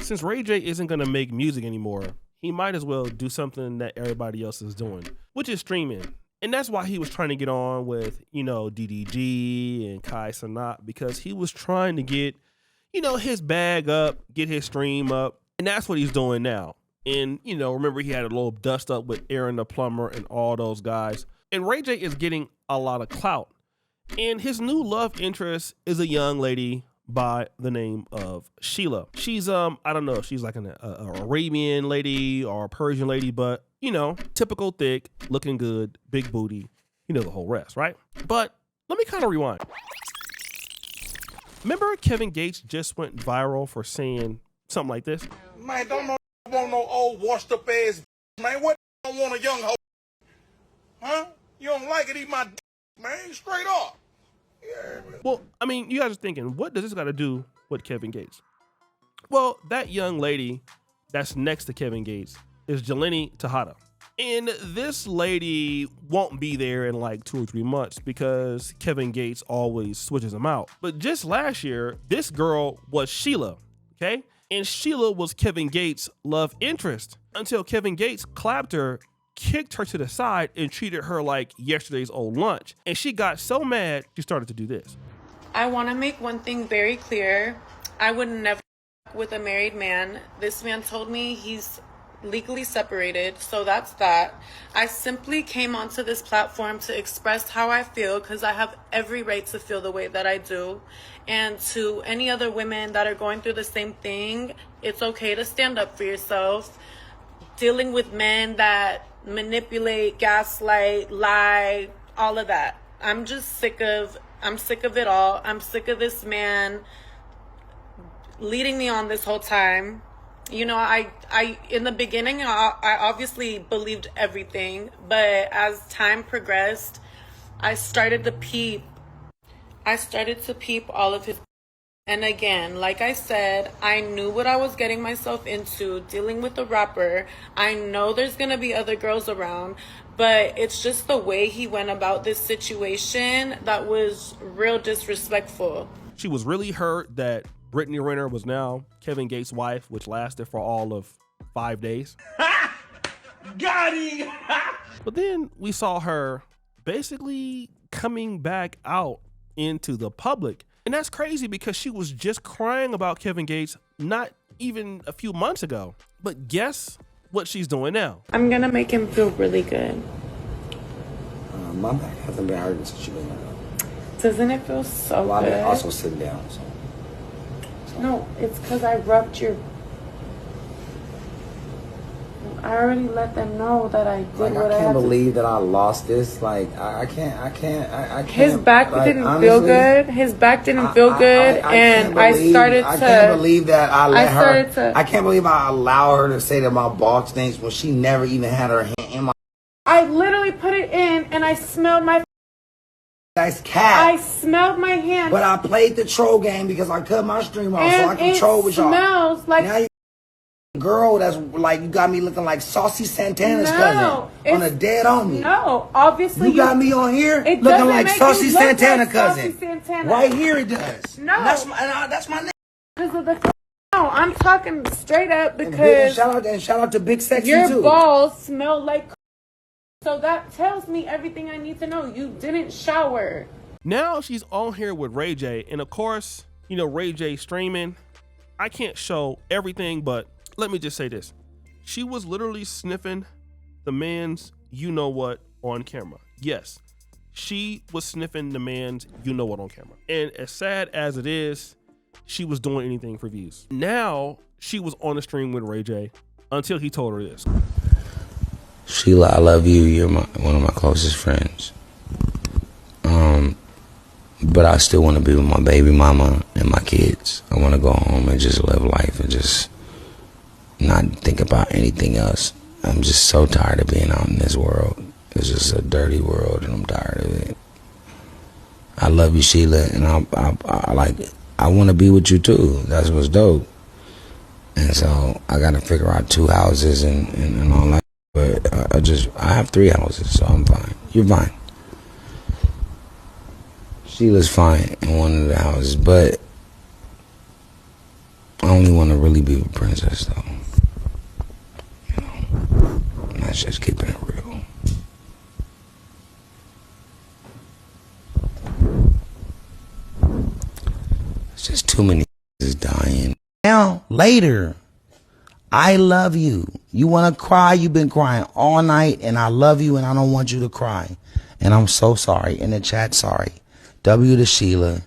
Since Ray J isn't gonna make music anymore, he might as well do something that everybody else is doing, which is streaming. And that's why he was trying to get on with, DDG and Kai Cenat, because he was trying to get, his bag up, get his stream up. And that's what he's doing now. And, remember he had a little dust up with Aaron the Plumber and all those guys. And Ray J is getting a lot of clout. And his new love interest is a young lady by the name of Sheila. She's, I don't know if she's like an Arabian lady or a Persian lady, but, typical thick, looking good, big booty, the whole rest, right? But let me kind of rewind. Remember Kevin Gates just went viral for saying something like this? Man, don't want no old washed up ass, man. What don't want a young hoe? Huh? You don't like it, eat my man, straight up. Yeah. Well, I mean, you guys are thinking, what does this got to do with Kevin Gates? Well, that young lady that's next to Kevin Gates is Jeleni Tejada. And this lady won't be there in like 2 or 3 months because Kevin Gates always switches them out. But just last year, this girl was Sheila, okay? And Sheila was Kevin Gates' love interest until Kevin Gates clapped her, kicked her to the side, and treated her like yesterday's old lunch. And she got so mad, she started to do this. I want to make one thing very clear. I would never with a married man. This man told me he's legally separated, so that's that. I simply came onto this platform to express how I feel because I have every right to feel the way that I do. And to any other women that are going through the same thing, it's okay to stand up for yourself. Dealing with men that manipulate, gaslight, lie, all of that. I'm sick of it all. I'm sick of this man leading me on this whole time. I in the beginning, I obviously believed everything, but as time progressed, I started to peep all of his. And again, like I said, I knew what I was getting myself into dealing with the rapper. I know there's going to be other girls around, but it's just the way he went about this situation that was real disrespectful. She was really hurt that Brittany Renner was now Kevin Gates' wife, which lasted for all of 5 days. Got him! But then we saw her basically coming back out into the public. And that's crazy because she was just crying about Kevin Gates not even a few months ago. But guess what she's doing now? I'm going to make him feel really good. My back hasn't been hurting since you've been here. Doesn't it feel so good? I've been also sitting down. So. No, it's because I rubbed your... I already let them know that I did what I had to. I can't believe that I lost this. Like, I can't. His back didn't feel good. His back didn't feel good. And I can't believe that I let her. I can't believe I allow her to say that my box stinks when she never even had her hand in my... I literally put it in and I smelled my... Nice cat. I smelled my hand. But I played the troll game because I cut my stream off so I can troll with y'all. It smells like... Now you girl that's like, you got me looking like Saucy Santana's cousin on a dead on me. No, obviously you got me on here looking like Saucy Santana cousin. Right here it does. No. That's my name. Because of the... No, I'm talking straight up because... Shout out to Big Sexy your too. Your balls smell like... So that tells me everything I need to know. You didn't shower. Now she's on here with Ray J. And of course, Ray J streaming. I can't show everything, but let me just say this. She was literally sniffing the man's you-know-what on camera. Yes, she was sniffing the man's you-know-what on camera. And as sad as it is, she was doing anything for views. Now, she was on the stream with Ray J until he told her this. Sheila, I love you. You're one of my closest friends. But I still want to be with my baby mama and my kids. I want to go home and just live life and just not think about anything else. I'm just so tired of being out in this world. It's just a dirty world and I'm tired of it. I love you, Sheila, and I want to be with you too. That's what's dope. And so I got to figure out 2 houses and all that. But I have 3 houses, so I'm fine. You're fine. Sheila's fine in one of the houses, but I only want to really be with Princess, though. You know, that's just keeping it real. It's just too many is dying. Now, later, I love you. You want to cry? You've been crying all night, and I love you, and I don't want you to cry. And I'm so sorry. In the chat, sorry. W to Sheila.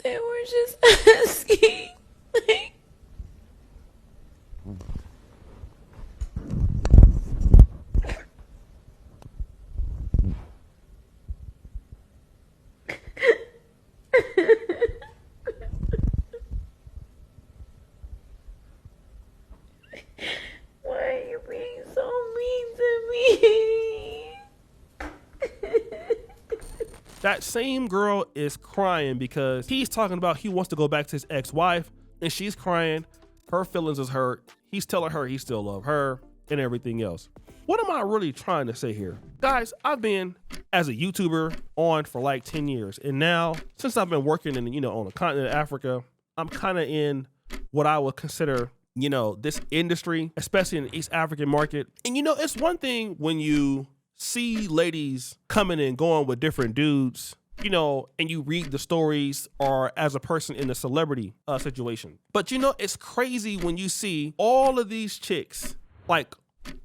They were just asking. Like, why are you being so mean to me? That same girl is crying because he's talking about he wants to go back to his ex-wife, and she's crying. Her feelings is hurt. He's telling her he still love her and everything else. What am I really trying to say here? Guys, I've been as a YouTuber on for like 10 years. And now, since I've been working in, on the continent of Africa, I'm kind of in what I would consider, this industry, especially in the East African market. And it's one thing when you see ladies coming and going with different dudes, and you read the stories or as a person in a celebrity situation. But it's crazy when you see all of these chicks, like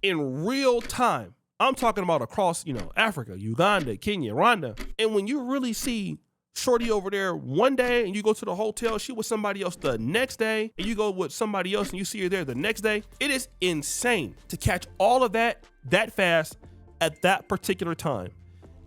in real time. I'm talking about across, Africa, Uganda, Kenya, Rwanda. And when you really see shorty over there one day and you go to the hotel, she with somebody else the next day, and you go with somebody else and you see her there the next day, it is insane to catch all of that fast at that particular time.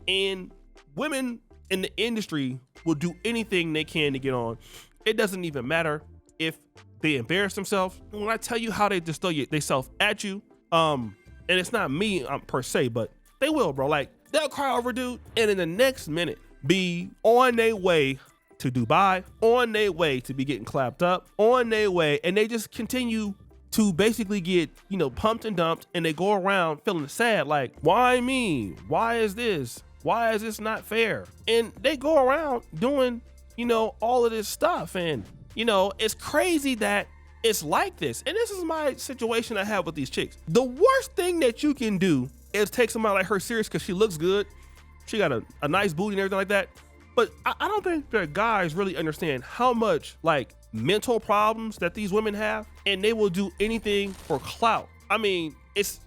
And women in the industry will do anything they can to get on. It doesn't even matter if they embarrass themselves. When I tell you how they display themselves at you, and it's not me per se, but they will, bro. Like, they'll cry over dude, and in the next minute be on their way to Dubai, on their way to be getting clapped up, on their way, and they just continue to basically get, pumped and dumped, and they go around feeling sad, like, why me? Why is this? Why is this not fair? And they go around doing, all of this stuff. And, it's crazy that it's like this. And this is my situation I have with these chicks. The worst thing that you can do is take somebody like her serious because she looks good. She got a nice booty and everything like that. But I don't think that guys really understand how much like mental problems that these women have, and they will do anything for clout. I mean, it's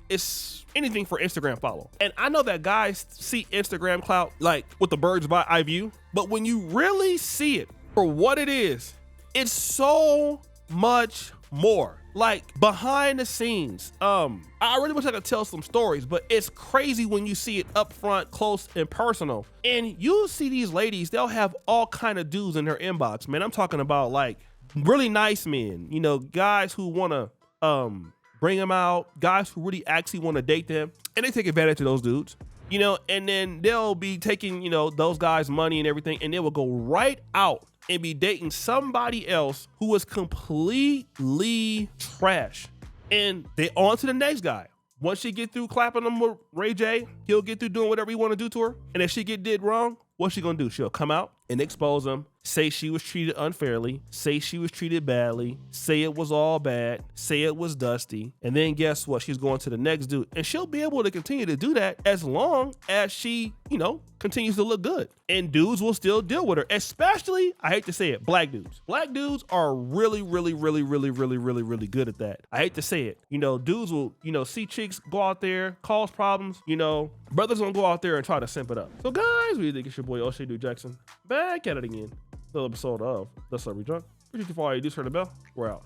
anything for Instagram follow. And I know that guys see Instagram clout like with the bird's eye view, but when you really see it for what it is, it's so much more. Like behind the scenes, I really wish I could tell some stories, but it's crazy when you see it up front, close and personal. And you'll see these ladies, they'll have all kind of dudes in their inbox, man. I'm talking about like really nice men, guys who want to bring them out, guys who really actually want to date them, and they take advantage of those dudes, and then they'll be taking, those guys' money and everything, and they will go right out and be dating somebody else who is completely trash. And they on to the next guy. Once she get through clapping him with Ray J, he'll get through doing whatever he want to do to her. And if she did wrong, what's she gonna do? She'll come out and expose him, say she was treated unfairly, say she was treated badly, say it was all bad, say it was dusty, and then guess what? She's going to the next dude. And she'll be able to continue to do that as long as she, continues to look good. And dudes will still deal with her, especially, I hate to say it, black dudes. Black dudes are really, really, really, really, really, really, really good at that. I hate to say it. Dudes will, see chicks go out there, cause problems, brothers gonna go out there and try to simp it up. So guys, what do you think? It's your boy O'Shea Dude Jackson. Back at it again. Another episode of The Celebrity Drunk. Appreciate you for all you do, turn the bell. We're out.